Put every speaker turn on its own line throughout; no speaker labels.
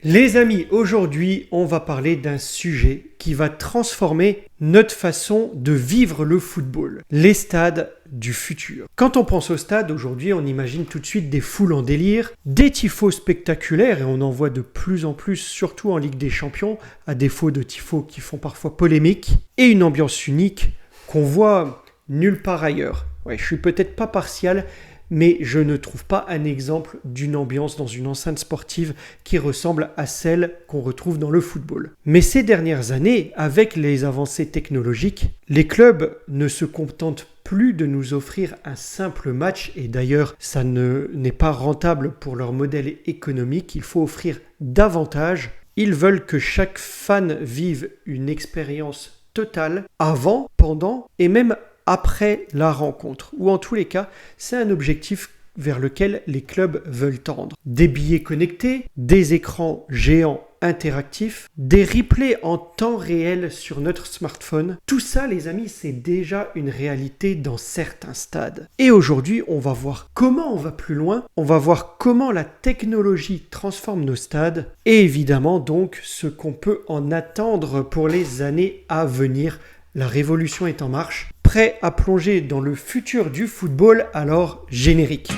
Les amis, aujourd'hui, on va parler d'un sujet qui va transformer notre façon de vivre le football. Les stades du futur. Quand on pense au stade, aujourd'hui, on imagine tout de suite des foules en délire, des tifos spectaculaires, et on en voit de plus en plus, surtout en Ligue des Champions, à défaut de tifos qui font parfois polémique, et une ambiance unique qu'on voit nulle part ailleurs. Ouais, je suis peut-être pas partial, mais je ne trouve pas un exemple d'une ambiance dans une enceinte sportive qui ressemble à celle qu'on retrouve dans le football. Mais ces dernières années, avec les avancées technologiques, les clubs ne se contentent plus de nous offrir un simple match, et d'ailleurs ça n'est pas rentable pour leur modèle économique, il faut offrir davantage. Ils veulent que chaque fan vive une expérience totale avant, pendant et même après la rencontre, ou en tous les cas, c'est un objectif vers lequel les clubs veulent tendre. Des billets connectés, des écrans géants interactifs, des replays en temps réel sur notre smartphone. Tout ça, les amis, c'est déjà une réalité dans certains stades. Et aujourd'hui, on va voir comment on va plus loin, on va voir comment la technologie transforme nos stades, et évidemment donc ce qu'on peut en attendre pour les années à venir. La révolution est en marche. Prêt à plonger dans le futur du football, alors générique.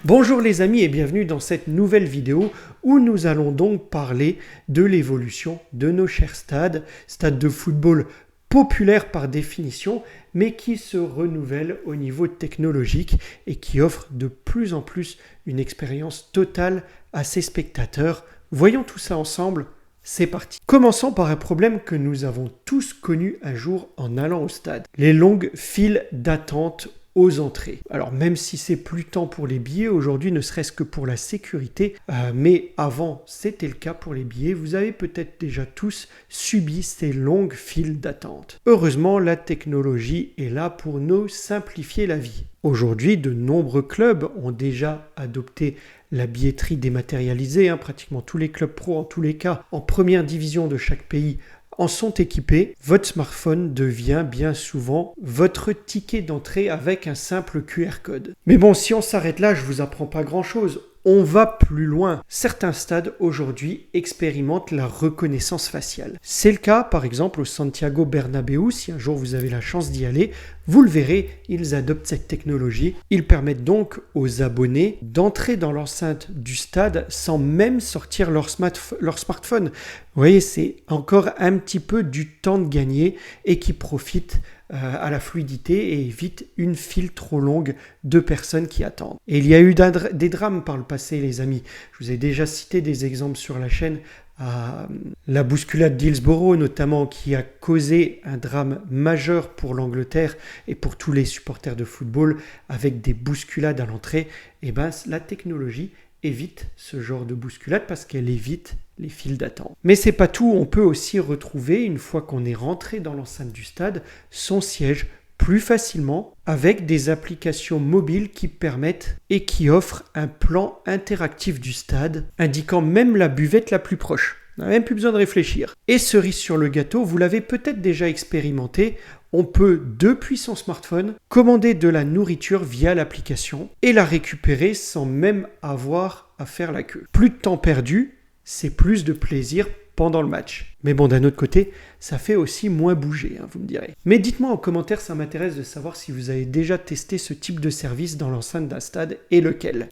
Bonjour les amis et bienvenue dans cette nouvelle vidéo où nous allons donc parler de l'évolution de nos chers stades de football populaire par définition, mais qui se renouvelle au niveau technologique et qui offre de plus en plus une expérience totale à ses spectateurs. Voyons tout ça ensemble, c'est parti. Commençons par un problème que nous avons tous connu un jour en allant au stade. Les longues files d'attente aux entrées. Alors même si c'est plus tant pour les billets aujourd'hui, ne serait-ce que pour la sécurité, mais avant c'était le cas pour les billets, vous avez peut-être déjà tous subi ces longues files d'attente. Heureusement, la technologie est là pour nous simplifier la vie. Aujourd'hui, de nombreux clubs ont déjà adopté la billetterie dématérialisée, pratiquement tous les clubs pro, en tous les cas, en première division de chaque pays, en sont équipés. Votre smartphone devient bien souvent votre ticket d'entrée avec un simple QR code. Mais bon, si on s'arrête là, je vous apprends pas grand-chose. On va plus loin. Certains stades aujourd'hui expérimentent la reconnaissance faciale. C'est le cas par exemple au Santiago Bernabéu. Si un jour vous avez la chance d'y aller, vous le verrez, ils adoptent cette technologie. Ils permettent donc aux abonnés d'entrer dans l'enceinte du stade sans même sortir leur smartphone. Vous voyez, c'est encore un petit peu du temps de gagner et qui profite à la fluidité et évite une file trop longue de personnes qui attendent. Et il y a eu des drames par le passé, les amis. Je vous ai déjà cité des exemples sur la chaîne. La bousculade d'Hillsborough notamment, qui a causé un drame majeur pour l'Angleterre et pour tous les supporters de football avec des bousculades à l'entrée. Et la technologie évite ce genre de bousculade parce qu'elle évite les files d'attente. Mais c'est pas tout, on peut aussi retrouver, une fois qu'on est rentré dans l'enceinte du stade, son siège plus facilement avec des applications mobiles qui permettent et qui offrent un plan interactif du stade, indiquant même la buvette la plus proche. On n'a même plus besoin de réfléchir. Et cerise sur le gâteau, vous l'avez peut-être déjà expérimenté, on peut, depuis son smartphone, commander de la nourriture via l'application et la récupérer sans même avoir à faire la queue. Plus de temps perdu, c'est plus de plaisir pendant le match. Mais bon, d'un autre côté, ça fait aussi moins bouger, vous me direz. Mais dites-moi en commentaire, ça m'intéresse de savoir si vous avez déjà testé ce type de service dans l'enceinte d'un stade et lequel.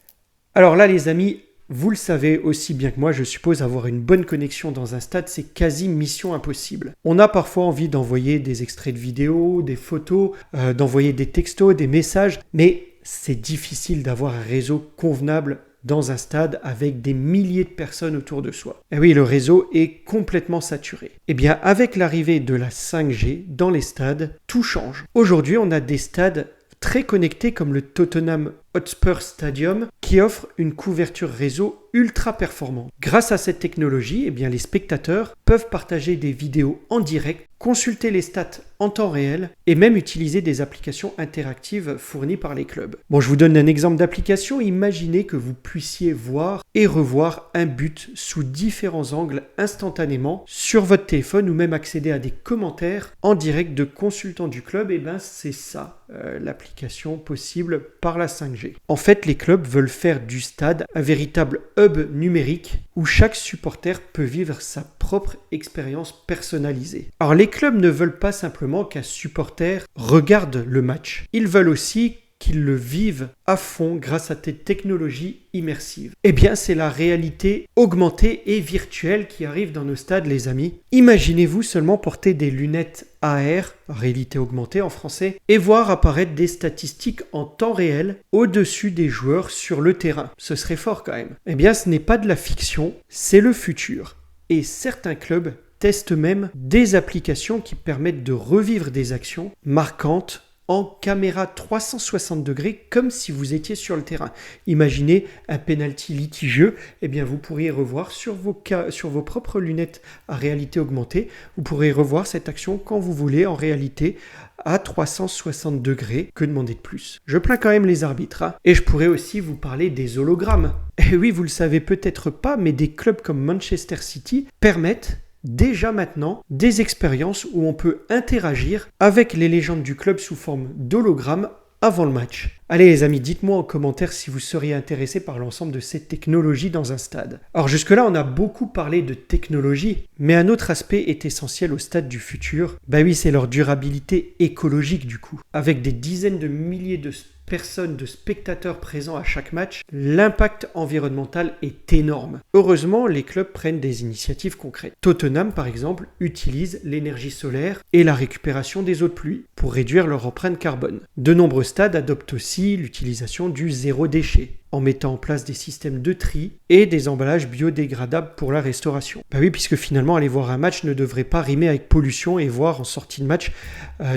Alors là, les amis, vous le savez aussi bien que moi, je suppose, avoir une bonne connexion dans un stade, c'est quasi mission impossible. On a parfois envie d'envoyer des extraits de vidéos, des photos, d'envoyer des textos, des messages, mais c'est difficile d'avoir un réseau convenable dans un stade avec des milliers de personnes autour de soi. Et oui, le réseau est complètement saturé. Eh bien, avec l'arrivée de la 5G dans les stades, tout change. Aujourd'hui, on a des stades très connectés comme le Tottenham Hotspur Stadium qui offre une couverture réseau ultra performante. Grâce à cette technologie, eh bien, les spectateurs peuvent partager des vidéos en direct, consulter les stats en temps réel et même utiliser des applications interactives fournies par les clubs. Bon, je vous donne un exemple d'application. Imaginez que vous puissiez voir et revoir un but sous différents angles instantanément sur votre téléphone ou même accéder à des commentaires en direct de consultants du club. Et bien, c'est ça, l'application possible par la 5G. En fait, les clubs veulent faire du stade un véritable hub numérique où chaque supporter peut vivre sa propre expérience personnalisée. Alors les clubs ne veulent pas simplement qu'un supporter regarde le match, ils veulent aussi qu'ils le vivent à fond grâce à des technologies immersives. Eh bien, c'est la réalité augmentée et virtuelle qui arrive dans nos stades, les amis. Imaginez-vous seulement porter des lunettes AR, réalité augmentée en français, et voir apparaître des statistiques en temps réel au-dessus des joueurs sur le terrain. Ce serait fort quand même. Eh bien, ce n'est pas de la fiction, c'est le futur. Et certains clubs testent même des applications qui permettent de revivre des actions marquantes en caméra 360 degrés comme si vous étiez sur le terrain. Imaginez un penalty litigieux, eh bien vous pourriez revoir sur vos propres lunettes à réalité augmentée, vous pourrez revoir cette action quand vous voulez en réalité à 360 degrés. Que demander de plus? Je plains quand même les arbitres. Et je pourrais aussi vous parler des hologrammes. Et oui, vous le savez peut-être pas, mais des clubs comme Manchester City permettent déjà maintenant des expériences où on peut interagir avec les légendes du club sous forme d'hologramme avant le match. Allez les amis, dites-moi en commentaire si vous seriez intéressés par l'ensemble de ces technologies dans un stade. Alors jusque-là, on a beaucoup parlé de technologie, mais un autre aspect est essentiel au stade du futur. Bah oui, c'est leur durabilité écologique du coup. Avec des dizaines de milliers de personnes, de spectateurs présents à chaque match, l'impact environnemental est énorme. Heureusement, les clubs prennent des initiatives concrètes. Tottenham, par exemple, utilise l'énergie solaire et la récupération des eaux de pluie pour réduire leur empreinte carbone. De nombreux stades adoptent aussi l'utilisation du zéro déchet, en mettant en place des systèmes de tri et des emballages biodégradables pour la restauration. Bah oui, puisque finalement, aller voir un match ne devrait pas rimer avec pollution et voir en sortie de match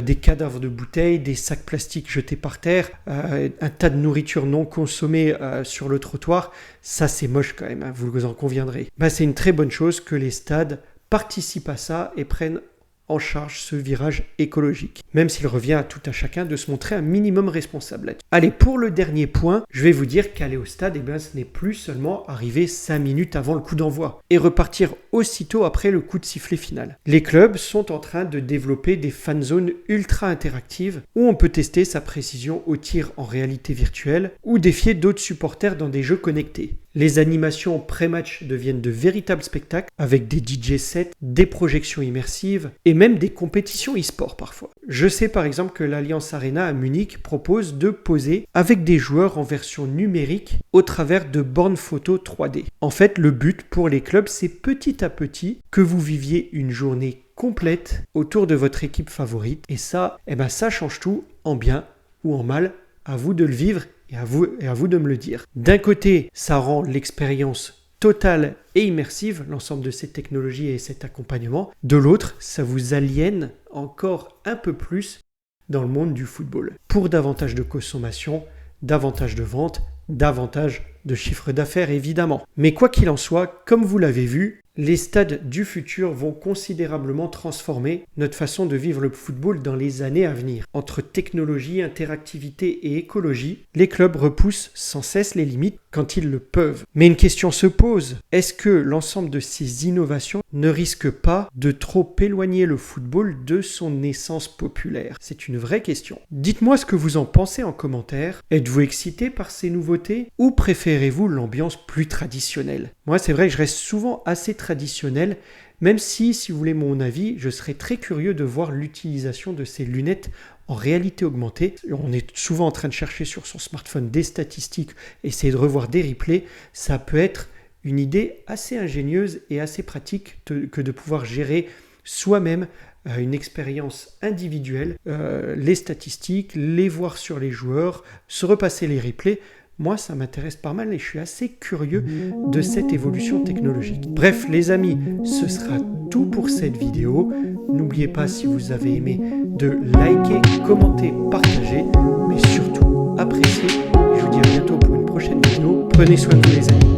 des cadavres de bouteilles, des sacs plastiques jetés par terre, un tas de nourriture non consommée sur le trottoir. Ça, c'est moche quand même, hein, vous en conviendrez. Bah, c'est une très bonne chose que les stades participent à ça et prennent en charge ce virage écologique, même s'il revient à tout à chacun de se montrer un minimum responsable là-dessus. Allez, pour le dernier point, je vais vous dire qu'aller au stade, eh bien, ce n'est plus seulement arriver 5 minutes avant le coup d'envoi et repartir aussitôt après le coup de sifflet final. Les clubs sont en train de développer des fan zones ultra interactives où on peut tester sa précision au tir en réalité virtuelle ou défier d'autres supporters dans des jeux connectés. Les animations pré-match deviennent de véritables spectacles avec des DJ sets, des projections immersives et même des compétitions e-sport parfois. Je sais par exemple que l'Allianz Arena à Munich propose de poser avec des joueurs en version numérique au travers de bornes photo 3D. En fait, le but pour les clubs, c'est petit à petit que vous viviez une journée complète autour de votre équipe favorite. Et ça, ça change tout en bien ou en mal. À vous de le vivre et à vous de me le dire. D'un côté, ça rend l'expérience totale et immersive, l'ensemble de ces technologies et cet accompagnement. De l'autre, ça vous aliène encore un peu plus dans le monde du football. Pour davantage de consommation, davantage de ventes, davantage de chiffre d'affaires évidemment. Mais quoi qu'il en soit, comme vous l'avez vu, les stades du futur vont considérablement transformer notre façon de vivre le football dans les années à venir. Entre technologie, interactivité et écologie, les clubs repoussent sans cesse les limites quand ils le peuvent. Mais une question se pose, est-ce que l'ensemble de ces innovations ne risquent pas de trop éloigner le football de son essence populaire? C'est une vraie question. Dites-moi ce que vous en pensez en commentaire. Êtes-vous excité par ces nouveautés ou préférez-vous l'ambiance plus traditionnelle? Moi, c'est vrai que je reste souvent assez traditionnel, même si vous voulez mon avis, je serais très curieux de voir l'utilisation de ces lunettes en réalité augmentée. On est souvent en train de chercher sur son smartphone des statistiques, essayer de revoir des replays. Ça peut être une idée assez ingénieuse et assez pratique que de pouvoir gérer soi-même une expérience individuelle, les statistiques, les voir sur les joueurs, se repasser les replays. Moi, ça m'intéresse pas mal et je suis assez curieux de cette évolution technologique. Bref, les amis, ce sera tout pour cette vidéo. N'oubliez pas, si vous avez aimé, de liker, commenter, partager, mais surtout apprécier. Je vous dis à Prenez soin de vous les amis.